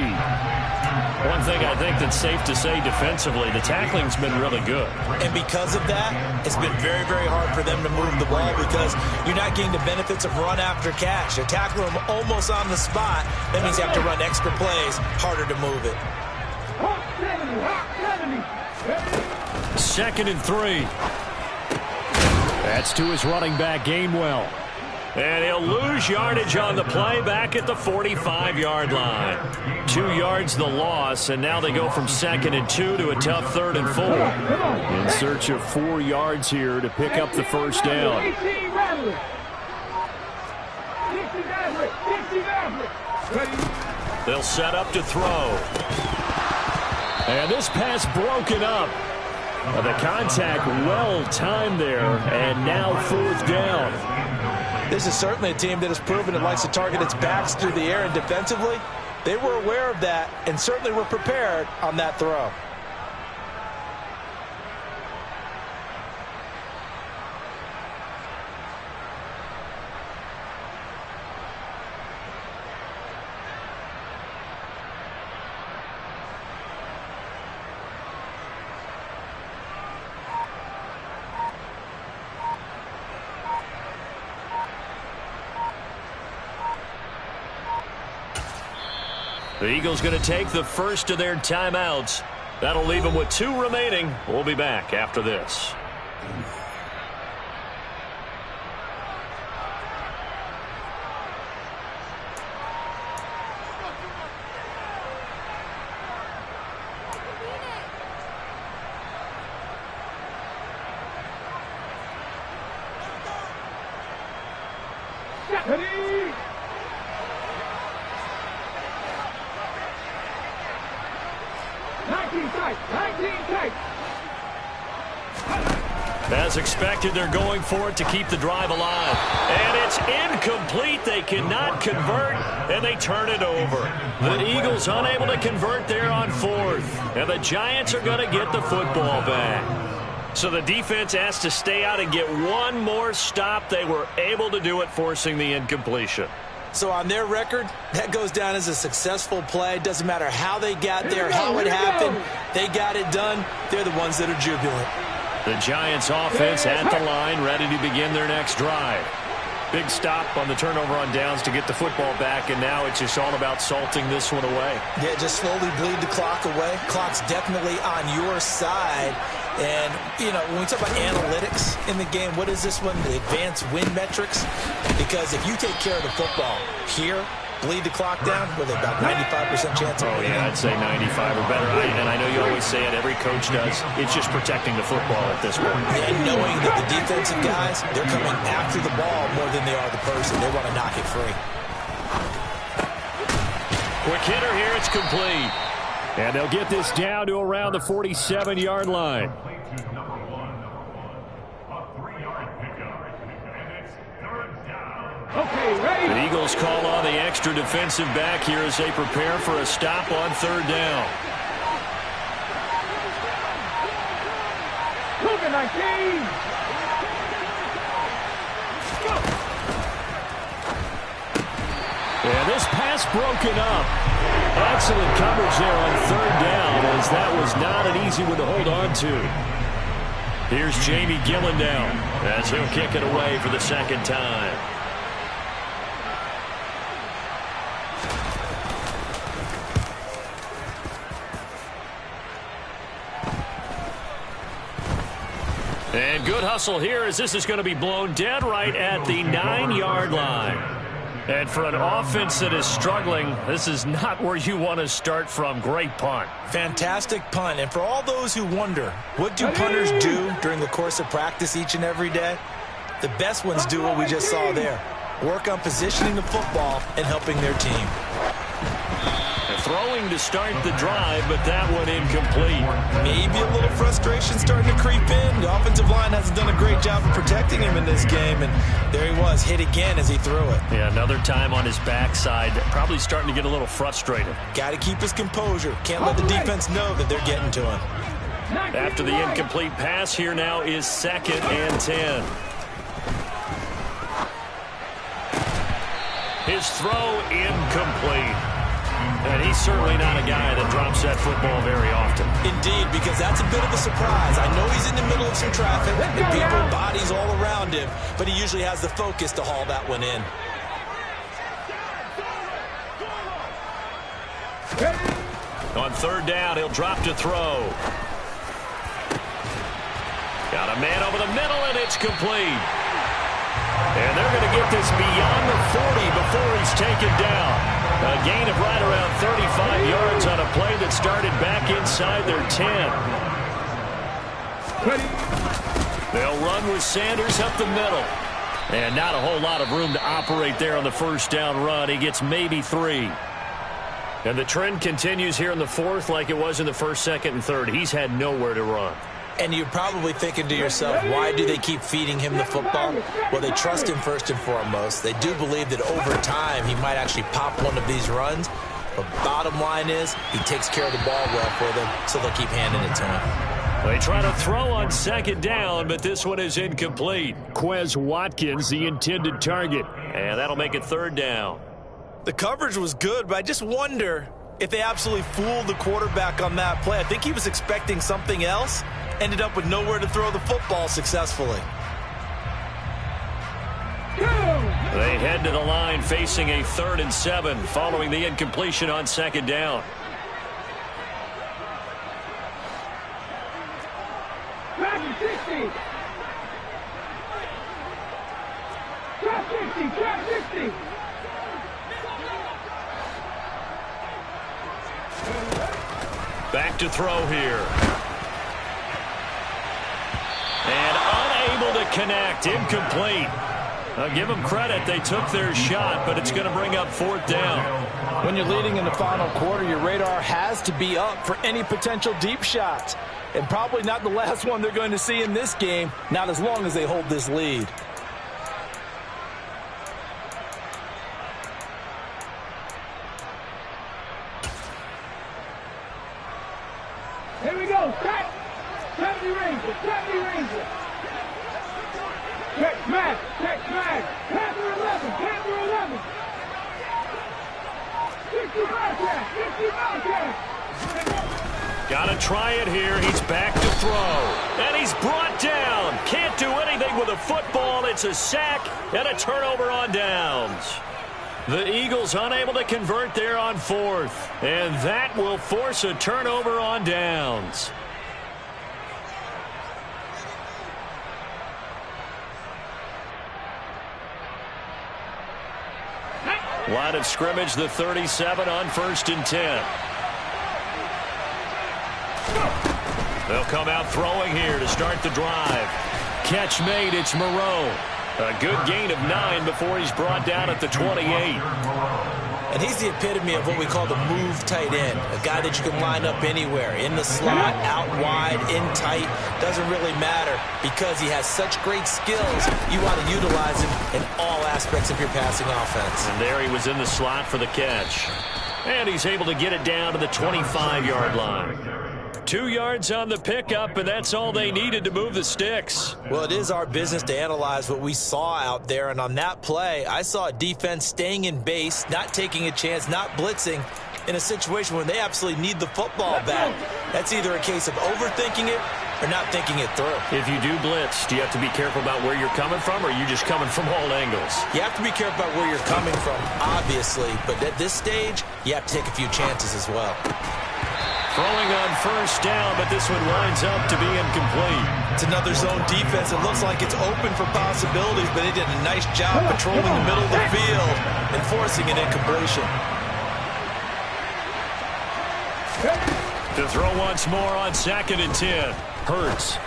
One thing I think that's safe to say defensively, the tackling's been really good. And because of that, it's been very, very hard for them to move the ball because you're not getting the benefits of run after catch. You're tackling them almost on the spot. That means you have to run extra plays, harder to move it. 2nd and 3. That's to his running back, Gainwell. And he'll lose yardage on the play back at the 45-yard line. 2 yards the loss, and now they go from 2nd and 2 to a tough 3rd and 4. In search of 4 yards here to pick up the 1st down. They'll set up to throw. And this pass broken up. The contact well timed there, and now 4th down. This is certainly a team that has proven it likes to target its backs through the air, and defensively, they were aware of that and certainly were prepared on that throw. The Eagles going to take the first of their timeouts. That'll leave them with 2 remaining. We'll be back after this. As expected, they're going for it to keep the drive alive. And it's incomplete. They cannot convert, and they turn it over. The Eagles unable to convert there on 4th. And the Giants are going to get the football back. So the defense has to stay out and get one more stop. They were able to do it, forcing the incompletion. So on their record, that goes down as a successful play. Doesn't matter how they got there, how it happened. They got it done. They're the ones that are jubilant. The Giants offense at the line, ready to begin their next drive. Big stop on the turnover on downs to get the football back, and now it's just all about salting this one away. Yeah, just slowly bleed the clock away. Clock's definitely on your side. And, you know, when we talk about analytics in the game, what is this one? The advanced win metrics? Because if you take care of the football here bleed the clock down with about 95% chance of winning. Oh, yeah, I'd say 95 or better. And I know you always say it, every coach does. It's just protecting the football at this point. And knowing that the defensive guys, they're coming after the ball more than they are the person. They want to knock it free. Quick hitter here, it's complete. And they'll get this down to around the 47-yard line. Okay, ready? The Eagles call on the extra defensive back here as they prepare for a stop on third down. Cougar 19. And this pass broken up. Excellent coverage there on third down, as that was not an easy one to hold on to. Here's Jamie Gillen down as he'll kick it away for the second time. And good hustle here as this is going to be blown dead right at the 9-yard line. And for an offense that is struggling, this is not where you want to start from. Great punt. Fantastic punt. And for all those who wonder, what do punters do during the course of practice each and every day? The best ones do what we just saw there. Work on positioning the football and helping their team. Throwing to start the drive, but that one incomplete. Maybe a little frustration starting to creep in. The offensive line hasn't done a great job of protecting him in this game, and there he was, hit again as he threw it. Yeah, another time on his backside, probably starting to get a little frustrated. Got to keep his composure. Can't let the defense know that they're getting to him. After the incomplete pass, here now is 2nd and 10. His throw incomplete. And he's certainly not a guy that drops that football very often. Indeed, because that's a bit of a surprise. I know he's in the middle of some traffic and people, bodies all around him, but he usually has the focus to haul that one in. On third down, he'll drop to throw. Got a man over the middle, and it's complete. And they're going to get this beyond the 40 before he's taken down. A gain of right around 35 yards on a play that started back inside their 10. They'll run with Sanders up the middle. And not a whole lot of room to operate there on the first down run. He gets maybe 3. And the trend continues here in the 4th like it was in the 1st, 2nd, and 3rd. He's had nowhere to run. And you're probably thinking to yourself, why do they keep feeding him the football? Well, they trust him first and foremost. They do believe that over time he might actually pop one of these runs. But bottom line is he takes care of the ball well for them, so they'll keep handing it to him. They try to throw on 2nd down, but this one is incomplete. Quez Watkins, the intended target. And that'll make it 3rd down. The coverage was good, but I just wonder if they absolutely fooled the quarterback on that play. I think he was expecting something else. Ended up with nowhere to throw the football successfully. They head to the line facing a 3rd and 7 following the incompletion on 2nd down. Back to 60. Trap 60. Trap 60. Back to throw here. And unable to connect. Incomplete. I'll give them credit. They took their shot, but it's going to bring up 4th down. When you're leading in the final quarter, your radar has to be up for any potential deep shots. And probably not the last one they're going to see in this game, not as long as they hold this lead. Here we go. Check. 70 Ranger. 70 Ranger. Check smash. Check smash. Panther 11. Panther 11. 65 check. 65 check. Got to try it here. He's back to throw. And he's brought down. Can't do anything with a football. It's a sack and a turnover on downs. The Eagles unable to convert there on 4th. And that will force a turnover on downs. Line of scrimmage, the 37 on 1st and 10. They'll come out throwing here to start the drive. Catch made, it's Moreau. A good gain of 9 before he's brought down at the 28. And he's the epitome of what we call the move tight end. A guy that you can line up anywhere. In the slot, out wide, in tight. Doesn't really matter because he has such great skills. You want to utilize him in all aspects of your passing offense. And there he was in the slot for the catch. And he's able to get it down to the 25-yard line. 2 yards on the pickup, and that's all they needed to move the sticks. Well, it is our business to analyze what we saw out there, and on that play, I saw a defense staying in base, not taking a chance, not blitzing in a situation where they absolutely need the football back. That's either a case of overthinking it or not thinking it through. If you do blitz, do you have to be careful about where you're coming from, or are you just coming from all angles? You have to be careful about where you're coming from, obviously, but at this stage, you have to take a few chances as well. Throwing on 1st down, but this one winds up to be incomplete. It's another zone defense. It looks like it's open for possibilities, but they did a nice job patrolling the middle of the field and forcing an incompletion. To throw once more on 2nd and 10. Hurts.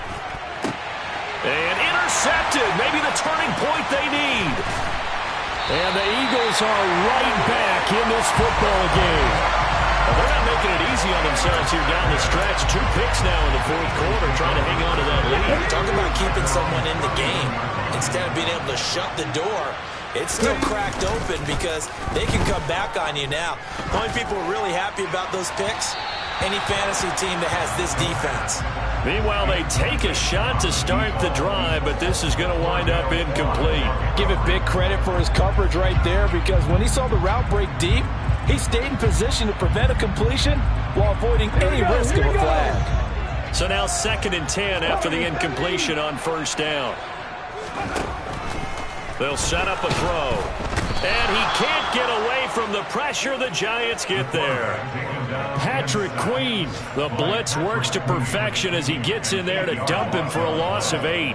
And intercepted. Maybe the turning point they need. And the Eagles are right back in this football game. They're not making it easy on themselves here down the stretch. 2 picks now in the 4th quarter, trying to hang on to that lead. Talk about keeping someone in the game. Instead of being able to shut the door, it's still cracked open because they can come back on you now. The only people who are really happy about those picks, any fantasy team that has this defense. Meanwhile, they take a shot to start the drive, but this is going to wind up incomplete. Give it big credit for his coverage right there because when he saw the route break deep, he stayed in position to prevent a completion while avoiding any risk of a flag. So now 2nd and 10 after the incompletion on 1st down. They'll set up a throw. And he can't get away from the pressure. The Giants get there. Patrick Queen, the blitz works to perfection as he gets in there to dump him for a loss of 8.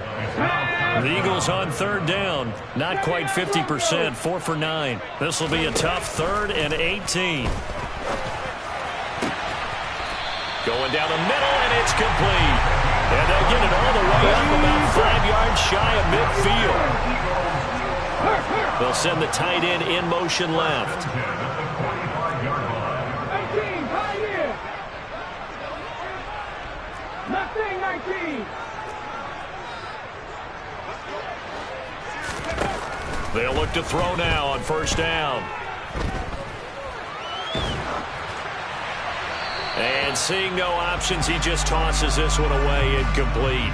The Eagles on 3rd down. Not quite 50%, 4 for 9. This will be a tough 3rd and 18. Going down the middle, and it's complete. And they'll get it all the way up about 5 yards shy of midfield. They'll send the tight end in motion left. 19, right here. 19. They'll look to throw now on 1st down. And seeing no options, he just tosses this one away, incomplete.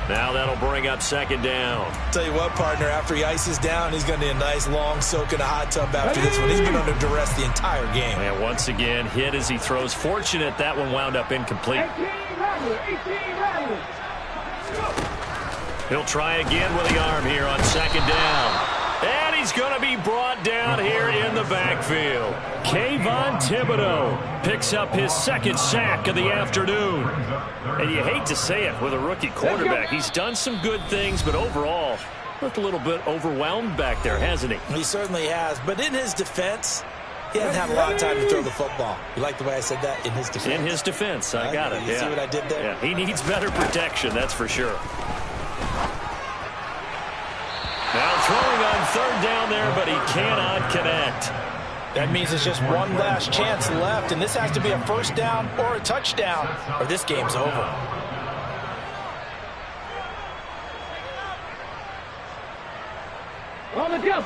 Now that'll bring up 2nd down. Tell you what, partner, after he ices down, he's going to need a nice long soak in a hot tub after this one. He's been under duress the entire game. And once again, hit as he throws. Fortunate that one wound up incomplete. 18 Rattler. He'll try again with the arm here on 2nd down. And he's going to be brought down here in the backfield. Kayvon Thibodeau picks up his 2nd sack of the afternoon. And you hate to say it with a rookie quarterback. He's done some good things, but overall, looked a little bit overwhelmed back there, hasn't he? He certainly has. But in his defense, he hasn't had a lot of time to throw the football. You like the way I said that? In his defense. In his defense. I got it. You see what I did there? Yeah, he needs better protection, that's for sure. Now throwing on 3rd down there, but he cannot connect. That means it's just one last chance left, and this has to be a 1st down or a touchdown, or this game's over. On the jump.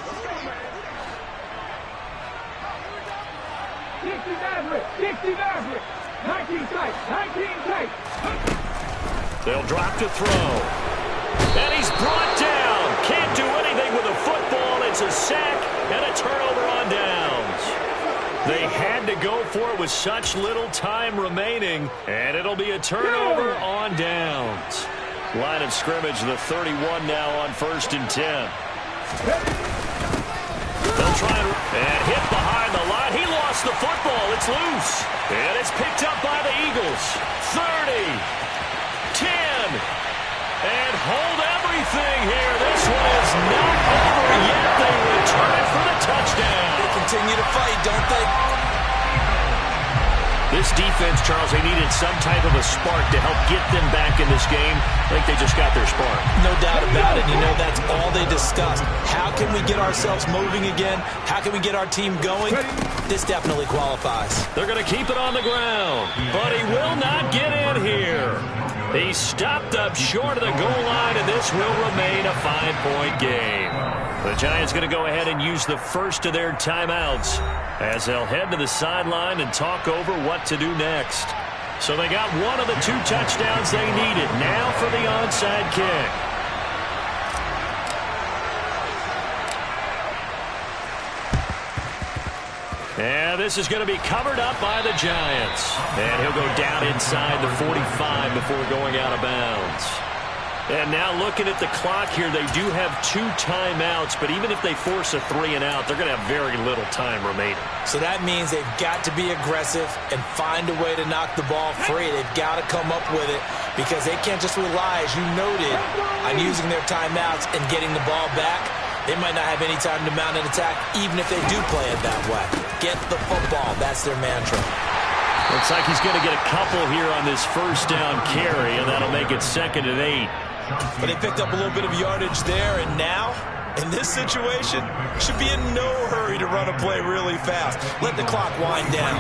60 Maverick. 19 tight. They'll drop to throw. And he's brought down. Can't do anything with the football. It's a sack and a turnover on downs. They had to go for it with such little time remaining, and it'll be a turnover on downs. Line of scrimmage, the 31 now on 1st and 10. They'll try and hit behind the line. He lost the football. It's loose. And it's picked up by the Eagles. 30, 10. And hold everything here. This one is not over yet. They return it for the touchdown. They can continue to fight, don't they? This defense, Charles, they needed some type of a spark to help get them back in this game. I think they just got their spark. No doubt about it. You know, that's all they discussed. How can we get ourselves moving again? How can we get our team going? This definitely qualifies. They're going to keep it on the ground, but he will not get in here. He stopped up short of the goal line, and this will remain a 5-point game. The Giants going to go ahead and use the first of their timeouts as they'll head to the sideline and talk over what to do next. So they got one of the 2 touchdowns they needed. Now for the onside kick. And this is going to be covered up by the Giants. And he'll go down inside the 45 before going out of bounds. And now looking at the clock here, they do have 2 timeouts, but even if they force a 3-and-out, they're going to have very little time remaining. So that means they've got to be aggressive and find a way to knock the ball free. They've got to come up with it because they can't just rely, as you noted, on using their timeouts and getting the ball back. They might not have any time to mount an attack, even if they do play it that way. Get the football. That's their mantra. Looks like he's going to get a couple here on this first down carry, and that'll make it 2nd and 8. But they picked up a little bit of yardage there, and now, in this situation, should be in no hurry to run a play really fast. Let the clock wind down.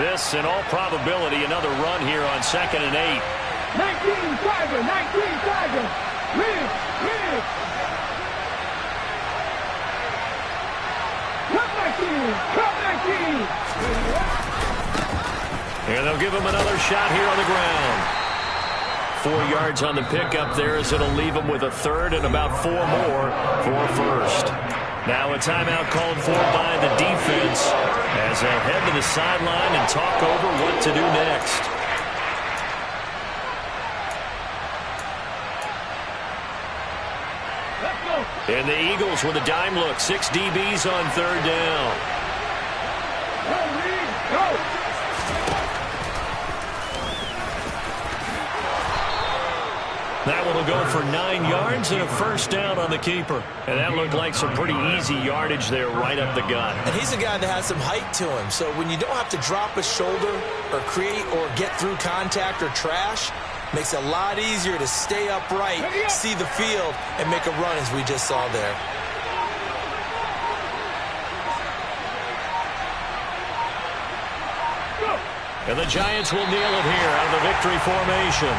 This, in all probability, another run here on 2nd and 8. 19 Tiger, 19 Tiger. Win, win. Cup 19. And they'll give him another shot here on the ground. 4 yards on the pickup there as it'll leave them with a 3rd and about 4 more for first. Now a timeout called for by the defense as they'll head to the sideline and talk over what to do next. And the Eagles with a dime look. 6 DBs on 3rd down. Go. That one will go for 9 yards and a first down on the keeper. And that looked like some pretty easy yardage there right up the gut. And he's a guy that has some height to him. So when you don't have to drop a shoulder or create or get through contact or trash, makes it a lot easier to stay upright, see the field, and make a run as we just saw there. And the Giants will kneel it here out of the victory formation.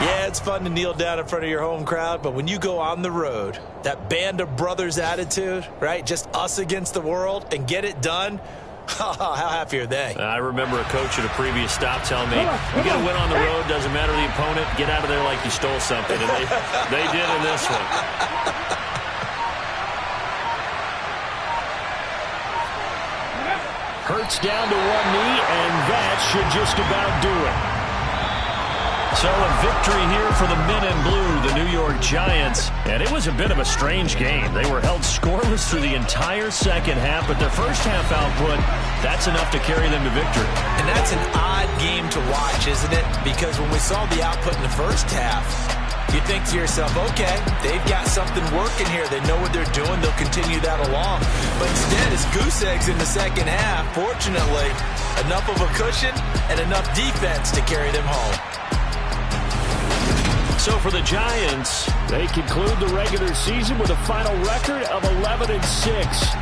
Yeah, it's fun to kneel down in front of your home crowd, but when you go on the road, that band of brothers attitude, right, just us against the world, and get it done, how happy are they? I remember a coach at a previous stop telling me, you get a win on the road, doesn't matter the opponent, get out of there like you stole something. And they did in this one. Hurts down to one knee, and that should just about do it. So a victory here for the men in blue, the New York Giants. And it was a bit of a strange game. They were held scoreless through the entire second half, but their first half output, that's enough to carry them to victory. And that's an odd game to watch, isn't it? Because when we saw the output in the first half, you think to yourself, okay, they've got something working here. They know what they're doing. They'll continue that along. But instead, it's goose eggs in the second half. Fortunately, enough of a cushion and enough defense to carry them home. So for the Giants, they conclude the regular season with a final record of 11-6.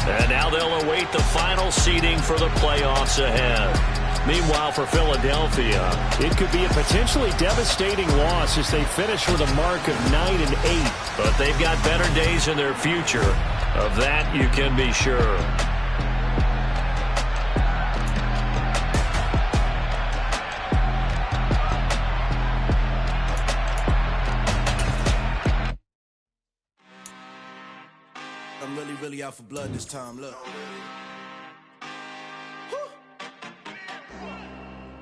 And now they'll await the final seeding for the playoffs ahead. Meanwhile, for Philadelphia, it could be a potentially devastating loss as they finish with a mark of 9-8. But they've got better days in their future. Of that, you can be sure. I'm really out for blood this time, look.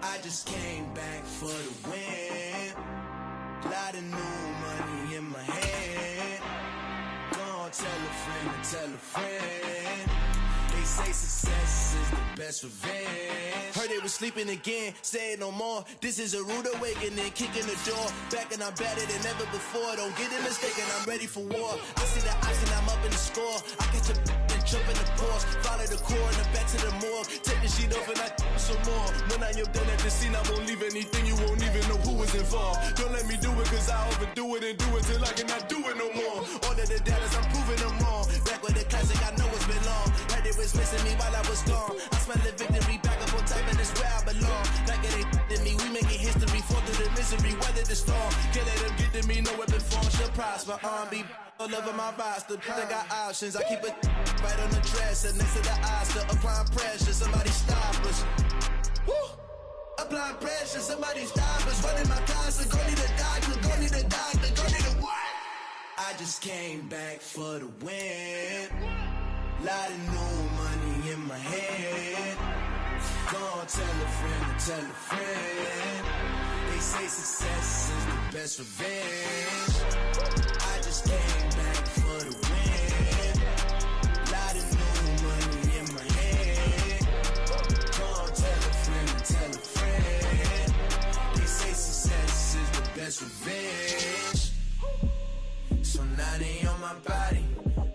I just came back for the win. Lot of new money in my hand. Gonna tell a friend to tell a friend. They say success is the best revenge. Heard they was sleeping again, say it no more. This is a rude awakening, kicking the door. Back and I'm better than ever before. Don't get it mistaken, I'm ready for war. I see the option, I'm up in the score. I catch a and jump in the Porsche. Follow the core and the back to the morgue. Take the sheet off and I some more. When I am done at the scene, I won't leave anything. You won't even know who was involved. Don't let me do it, cause I overdo it and do it till I cannot do it no more. All of the doubters, I'm proving them wrong. Back with the classic, I know it's been long. Heard they was missing me while I was gone. I smell the victory, back up on top, and it's where I belong. Like it ain't to me, we making history. Fall through the misery, weather the storm. Can't let them get to me, no weapon form shall prosper. Be all over my roster. I got options, I keep it right on the dresser. Next to the Oscar, applying pressure. Somebody stop us. Woo! Applying pressure, somebody stop us. Running my closet, go need a doctor, go need a doctor, go need a what? I just came back for the win. Lot of new money in my head. Go on, tell a friend to tell a friend. They say success is the best revenge. I just came